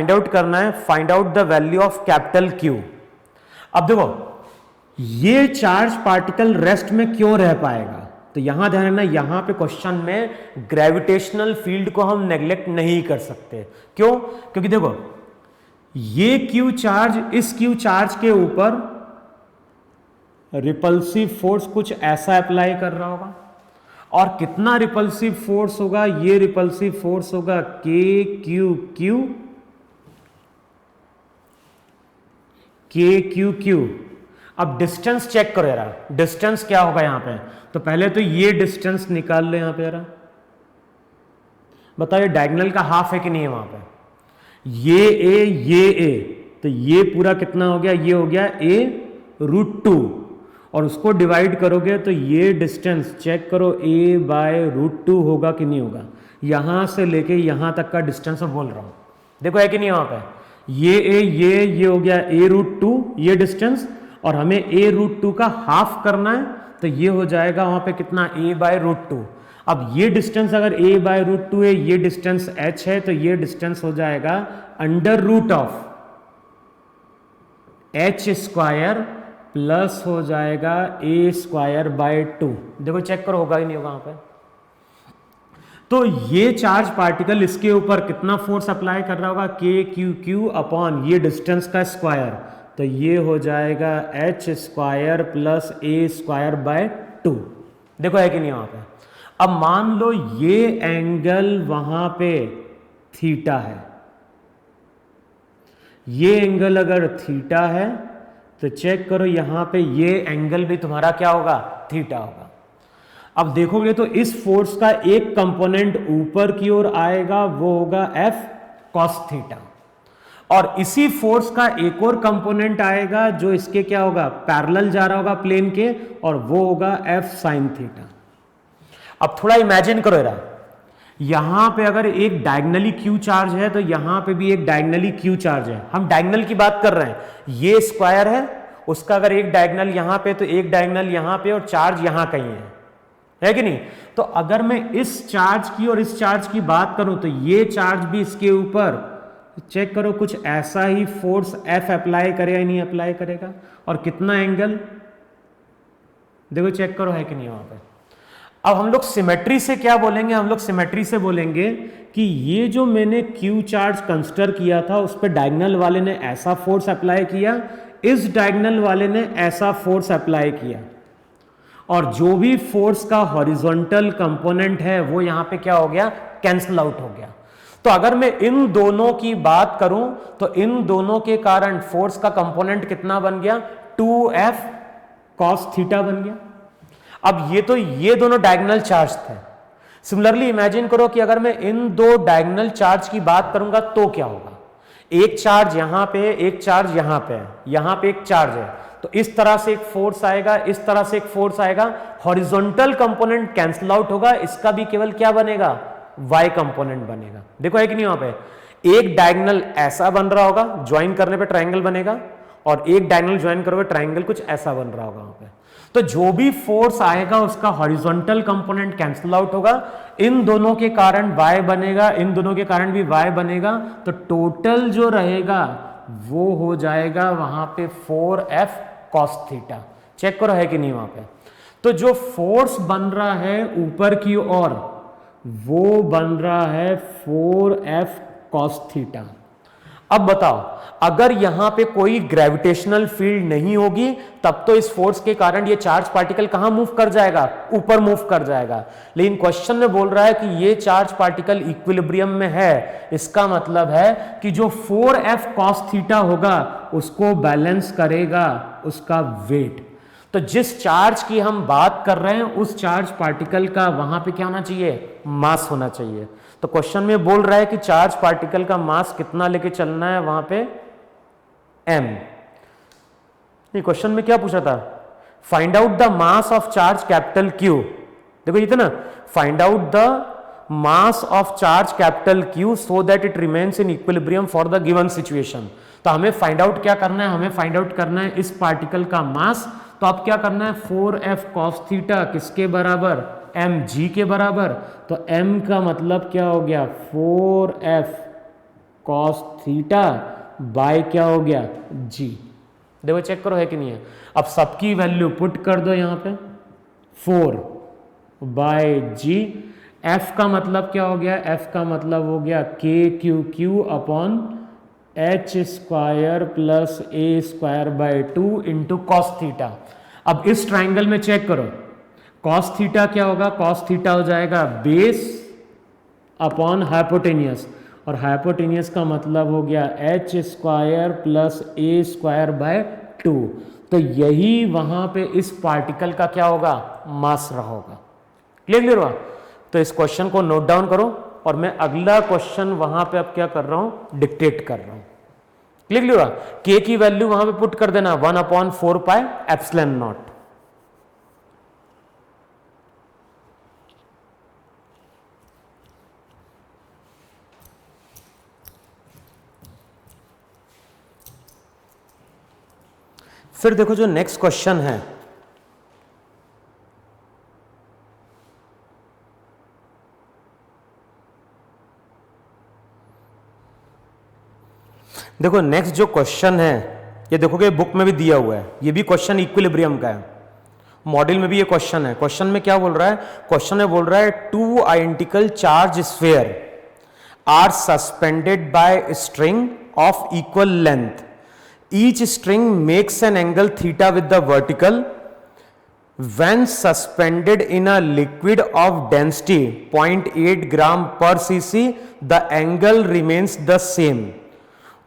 Find out करना है, find out the value of capital Q. अब देखो ये चार्ज पार्टिकल रेस्ट में क्यों रह पाएगा, तो यहां ध्यान रखना, यहां पे क्वेश्चन में ग्रेविटेशनल फील्ड को हम नेग्लेक्ट नहीं कर सकते। क्यों? क्योंकि देखो ये क्यू चार्ज इस क्यू चार्ज के ऊपर रिपल्सिव फोर्स कुछ ऐसा अप्लाई कर रहा होगा, और कितना रिपल्सिव फोर्स होगा, ये रिपल्सिव फोर्स होगा के क्यू क्यू के क्यू क्यू। अब डिस्टेंस चेक करो यार, डिस्टेंस क्या होगा यहां पे, तो पहले तो ये डिस्टेंस निकाल लो यहां पे यार, बताओ ये डायगोनल का हाफ है कि नहीं है वहां पे, ये ए, तो ये पूरा कितना हो गया, ये हो गया a√2, और उसको डिवाइड करोगे तो ये डिस्टेंस चेक करो a/√2 होगा कि नहीं होगा, यहां से लेके यहां तक का डिस्टेंस मैं बोल रहा हूं, देखो है कि नहीं वहां पे, ये हो गया a√2 ये डिस्टेंस, और हमें a√2 का हाफ करना है, तो ये हो जाएगा वहां पे कितना a/√2। अब ये डिस्टेंस अगर a/√2 है, ये डिस्टेंस h है, तो ये डिस्टेंस हो जाएगा √of h² प्लस हो जाएगा a²/2। देखो चेक करो होगा ही नहीं होगा वहां पे। तो ये चार्ज पार्टिकल इसके ऊपर कितना फोर्स अप्लाई कर रहा होगा, के क्यू क्यू अपॉन ये डिस्टेंस का स्क्वायर, तो ये हो जाएगा h² प्लस a²/2। देखो है कि नहीं वहां पे। अब मान लो ये एंगल वहां पे थीटा है, ये एंगल अगर थीटा है तो चेक करो यहां पे ये एंगल भी तुम्हारा क्या होगा, थीटा होगा। अब देखोगे तो इस फोर्स का एक कंपोनेंट ऊपर की ओर आएगा, वो होगा F cos थीटा, और इसी फोर्स का एक और कंपोनेंट आएगा जो इसके क्या होगा, पैरेलल जा रहा होगा प्लेन के, और वो होगा F sin थीटा। अब थोड़ा इमेजिन करो यार, यहां पे अगर एक डायगनली क्यू चार्ज है तो यहां पे भी एक डायगनली क्यू चार्ज है, हम डायगनल की बात कर रहे हैं, ये स्क्वायर है, उसका अगर एक डायगनल यहां पे तो एक डायगनल यहां पे, और चार्ज यहां कहीं है कि नहीं। तो अगर मैं इस चार्ज की और इस चार्ज की बात करूं तो ये चार्ज भी इसके ऊपर चेक करो कुछ ऐसा ही फोर्स F अप्लाई करेगा या नहीं अप्लाई करेगा, और कितना एंगल देखो चेक करो है कि नहीं वहां पे। अब हम लोग सिमेट्री से क्या बोलेंगे, हम लोग सिमेट्री से बोलेंगे कि ये जो मैंने क्यू चार्ज कंसिडर किया था उस पर डायगोनल वाले ने ऐसा फोर्स अप्लाई किया, इस डायगोनल वाले ने ऐसा फोर्स अप्लाई किया, और जो भी फोर्स का हॉरिजॉन्टल कंपोनेंट है वो यहां पे क्या हो गया, कैंसिल आउट हो गया। तो अगर मैं इन दोनों की बात करूं तो इन दोनों के कारण फोर्स का कंपोनेंट कितना बन गया, 2F cos थीटा बन गया। अब ये दोनों डायगोनल चार्ज थे। सिमिलरली इमेजिन करो कि अगर मैं इन दो डायगोनल चार्ज की बात करूंगा तो क्या होगा, एक चार्ज यहां पे, एक चार्ज यहां पे, यहां पे एक चार्ज है, तो इस तरह से एक फोर्स आएगा, इस तरह से एक फोर्स आएगा, हॉरिजॉन्टल कंपोनेंट कैंसिल आउट होगा, इसका भी केवल क्या बनेगा, y कंपोनेंट बनेगा। देखो है कि नहीं वहां पे, एक डायगोनल ऐसा बन रहा होगा, ज्वाइन करने पे ट्रायंगल बनेगा, और एक डायगोनल ज्वाइन करोगे ट्रायंगल कुछ ऐसा बन रहा होगा वहां पे। तो जो भी फोर्स आएगा उसका हॉरिजॉन्टल कंपोनेंट कैंसिल आउट होगा, इन दोनों के कारण y बनेगा, इन दोनों के कारण भी y बनेगा, तो टोटल जो रहेगा वो हो जाएगा वहां पे 4F cos थीटा। चेक करो है कि नहीं वहां पे। तो जो फोर्स बन रहा है ऊपर की ओर वो बन रहा है 4F cos थीटा। अब बताओ अगर यहां पे कोई ग्रेविटेशनल फील्ड नहीं होगी तब तो इस फोर्स के कारण ये चार्ज पार्टिकल कहां मूव कर जाएगा, ऊपर मूव कर जाएगा। लेकिन क्वेश्चन में बोल रहा है कि ये चार्ज पार्टिकल इक्विलिब्रियम में है, इसका मतलब है कि जो 4F cos थीटा होगा उसको बैलेंस करेगा उसका वेट। तो जिस चार्ज की हम बात कर रहे हैं उस चार्ज पार्टिकल का वहां पे क्या होना चाहिए, मास होना चाहिए। तो क्वेश्चन में बोल रहा है कि चार्ज पार्टिकल का मास कितना लेके चलना है वहां पे, m। नहीं, क्वेश्चन में क्या पूछा था, find out the mass of charge capital Q। देखो ये था ना, find out the mass of charge capital Q so that it remains in equilibrium for the given situation. तो हमें फाइंड आउट क्या करना है, हमें फाइंड आउट करना है इस पार्टिकल का मास। तो अब क्या करना है, 4F cos थीटा किसके बराबर, mg के बराबर। तो m का मतलब क्या हो गया, 4F कॉस थीटा बाय क्या हो गया जी। देखो चेक करो है कि नहीं है। अब सबकी वैल्यू पुट कर दो यहां पे 4 बाय जी। एफ का मतलब क्या हो गया, एफ का मतलब हो गया के Q Q upon H square plus A square by 2 into cos theta. अब इस ट्राइंगल में चेक करो कॉस थीटा क्या होगा, कॉस थीटा हो जाएगा बेस अपॉन हाइपोटेनियस, और हाइपोटेनियस का मतलब हो गया H square plus A square by 2। तो यही वहां पे इस पार्टिकल का क्या होगा, मास रहा होगा। क्लियर हुआ? तो इस क्वेश्चन को नोट डाउन करो और मैं अगला क्वेश्चन वहां पे अब क्या कर रहा हूं, डिक्टेट कर रहा हूं। क्लियर हुआ? के की वैल्यू वहां पे पुट कर देना 1/4 पाई एप्सिलॉन नॉट। फिर देखो जो नेक्स्ट क्वेश्चन है, देखो नेक्स्ट जो क्वेश्चन है ये देखोगे बुक में भी दिया हुआ है, ये भी क्वेश्चन इक्विलिब्रियम का है, मॉडल में भी ये क्वेश्चन है। क्वेश्चन में क्या बोल रहा है, क्वेश्चन में बोल रहा है two identical charge sphere are suspended by string of equal length, each string makes an angle theta with the vertical when suspended in a liquid of density 0.8 gram per cc, the angle remains the same.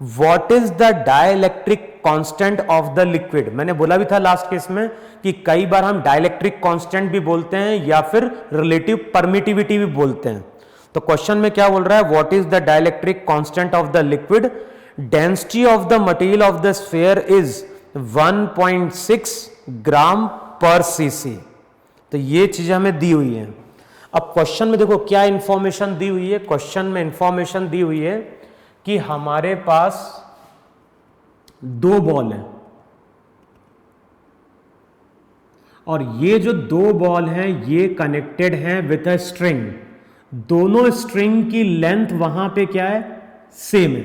What is the dielectric constant of the liquid? मैंने बोला भी था last case में कि कई बार हम dielectric constant भी बोलते हैं या फिर रिलेटिव परमिटिविटी भी बोलते हैं। तो क्वेश्चन में क्या बोल रहा है, what is the dielectric constant of the liquid, density of the material of the sphere is 1.6 ग्राम पर सीसी। तो ये चीजें हमें दी हुई है। अब क्वेश्चन में देखो क्या इंफॉर्मेशन दी हुई है, क्वेश्चन में इंफॉर्मेशन दी हुई है कि हमारे पास दो बॉल है और ये जो दो बॉल हैं ये कनेक्टेड हैं विथ अ स्ट्रिंग, दोनों स्ट्रिंग की लेंथ वहां पे क्या है, सेम है।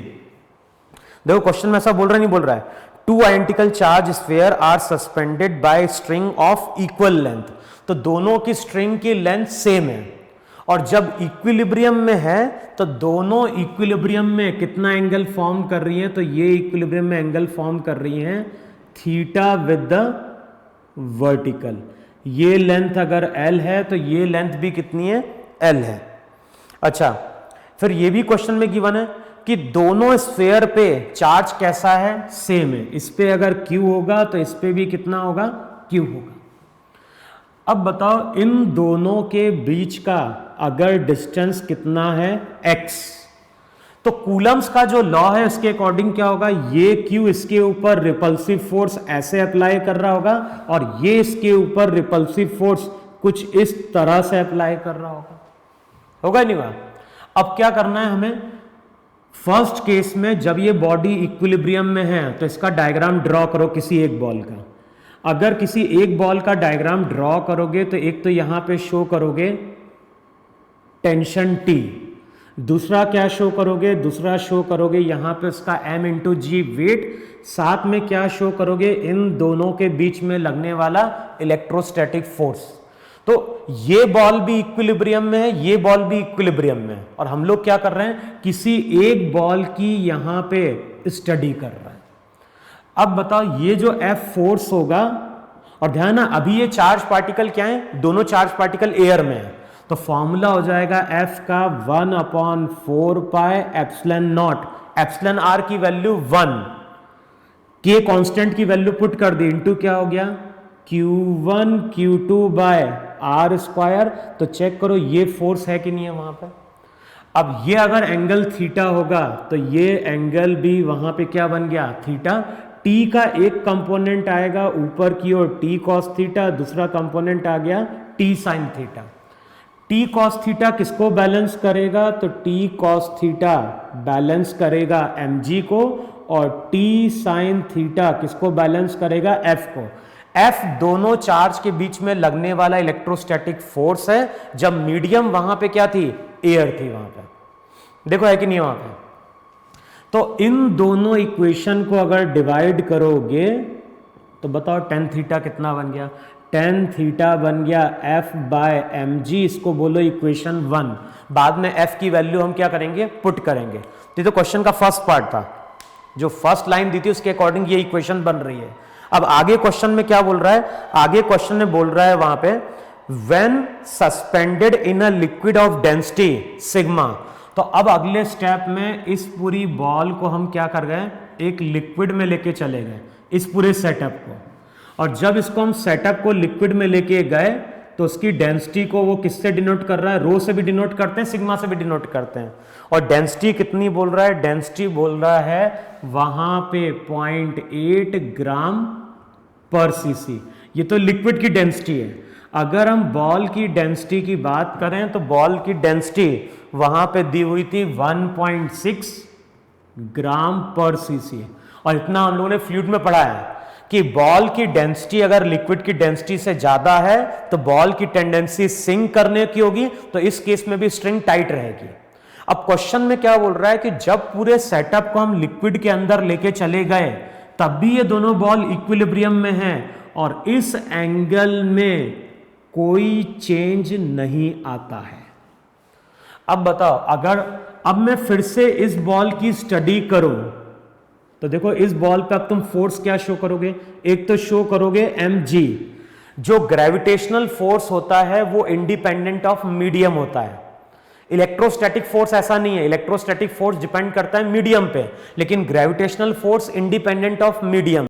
देखो क्वेश्चन में ऐसा बोल रहा है, नहीं बोल रहा है two identical charge sphere are suspended by string of equal length, तो दोनों की स्ट्रिंग की लेंथ सेम है। और जब इक्विलिब्रियम में है तो दोनों इक्विलिब्रियम में कितना एंगल फॉर्म कर रही है, तो ये इक्विलिब्रियम में एंगल फॉर्म कर रही हैं थीटा विद द वर्टिकल। ये लेंथ अगर L है तो ये लेंथ भी कितनी है, L है। अच्छा फिर ये भी क्वेश्चन में गिवन है कि दोनों स्फीयर पे चार्ज कैसा है, सेम है। इस पे अगर Q होगा तो इस पे भी कितना होगा, Q होगा। अब बताओ इन दोनों के बीच का अगर डिस्टेंस कितना है, x, तो कूलम्स का जो लॉ है उसके अकॉर्डिंग क्या होगा, ये Q इसके ऊपर रिपल्सिव फोर्स ऐसे अप्लाई कर रहा होगा और ये इसके ऊपर रिपल्सिव फोर्स कुछ इस तरह से अप्लाई कर रहा होगा नहीं होगा? अब क्या करना है हमें, फर्स्ट केस में जब ये बॉडी इक्विलिब्रियम में है तो इसका डायग्राम ड्रॉ करो किसी एक बॉल का। अगर किसी एक बॉल का डायग्राम ड्रॉ करोगे तो एक तो यहां पे शो करोगे टेंशन T, दूसरा क्या शो करोगे, दूसरा शो करोगे यहां पे उसका m इंटू जी वेट, साथ में क्या शो करोगे, इन दोनों के बीच में लगने वाला इलेक्ट्रोस्टैटिक फोर्स। तो ये बॉल भी इक्विलिब्रियम में है, ये बॉल भी इक्विलिब्रियम में है, और हम लोग क्या कर रहे हैं, किसी एक बॉल की यहां पे स्टडी कर रहे हैं। अब बताओ ये जो F फोर्स होगा, और ध्यान ना अभी ये चार्ज पार्टिकल क्या है, दोनों चार्ज पार्टिकल एयर में है, तो फॉर्मूला हो जाएगा F का 1/4 pi epsilon nought, epsilon R की वैल्यू 1, K कांस्टेंट की वैल्यू पुट कर दी, इंटू क्या हो गया Q1 Q2 by R square. तो चेक करो ये फोर्स है कि नहीं है वहां पर। अब ये अगर एंगल थीटा होगा तो ये एंगल भी वहां पे क्या बन गया, थीटा। T का एक कंपोनेंट आएगा ऊपर की ओर T कॉस थीटा, दूसरा कंपोनेंट आ गया T sine theta. T cos theta किसको बैलेंस करेगा, तो T कॉस थीटा बैलेंस करेगा mg को, और T साइन थीटा किसको बैलेंस करेगा, F को। F दोनों चार्ज के बीच में लगने वाला इलेक्ट्रोस्टैटिक फोर्स है, जब मीडियम वहां पे क्या थी, एयर थी वहां पे। देखो है कि नहीं वहां पे। तो इन दोनों इक्वेशन को अगर डिवाइड करोगे तो बताओ टेन थीटा कितना बन गया? टेन थीटा बन गया F बाय एम जी, इसको बोलो इक्वेशन 1। बाद में F की वैल्यू हम क्या करेंगे? पुट करेंगे। तो क्वेश्चन का फर्स्ट पार्ट था, जो फर्स्ट लाइन दी थी उसके अकॉर्डिंग ये इक्वेशन बन रही है। अब आगे क्वेश्चन में क्या बोल रहा है? आगे क्वेश्चन में बोल रहा है वहां पे when suspended in a liquid of density sigma. तो अब अगले स्टेप में इस पूरी बॉल को हम क्या कर गए? एक लिक्विड में लेके चले गए, इस पूरे सेटअप को। और जब इसको हम सेटअप को लिक्विड में लेके गए तो उसकी डेंसिटी को वो किससे डिनोट कर रहा है? रो से भी डिनोट करते हैं, सिग्मा से भी डिनोट करते हैं। और डेंसिटी कितनी बोल रहा है? डेंसिटी बोल रहा है वहां पे 0.8 ग्राम पर सीसी। ये तो लिक्विड की डेंसिटी है। अगर हम बॉल की डेंसिटी की बात करें तो बॉल की डेंसिटी वहां पे दी हुई थी 1.6 ग्राम पर सीसी। और इतना हम लोगों ने फ्लूइड में पढ़ा है कि बॉल की डेंसिटी अगर लिक्विड की डेंसिटी से ज्यादा है तो बॉल की टेंडेंसी सिंक करने की होगी, तो इस केस में भी स्ट्रिंग टाइट रहेगी। अब क्वेश्चन में क्या बोल रहा है कि जब पूरे सेटअप को हम लिक्विड के अंदर लेके चले गए तब भी ये दोनों बॉल इक्विलिब्रियम में हैं और इस एंगल में कोई चेंज नहीं आता है। अब बताओ, अगर अब मैं फिर से इस बॉल की स्टडी करूं तो देखो इस बॉल पे अब तुम फोर्स क्या शो करोगे? एक तो शो करोगे mg। जो ग्रेविटेशनल फोर्स होता है वो इंडिपेंडेंट ऑफ मीडियम होता है। इलेक्ट्रोस्टैटिक फोर्स ऐसा नहीं है, इलेक्ट्रोस्टैटिक फोर्स डिपेंड करता है मीडियम पे, लेकिन gravitational force independent of medium.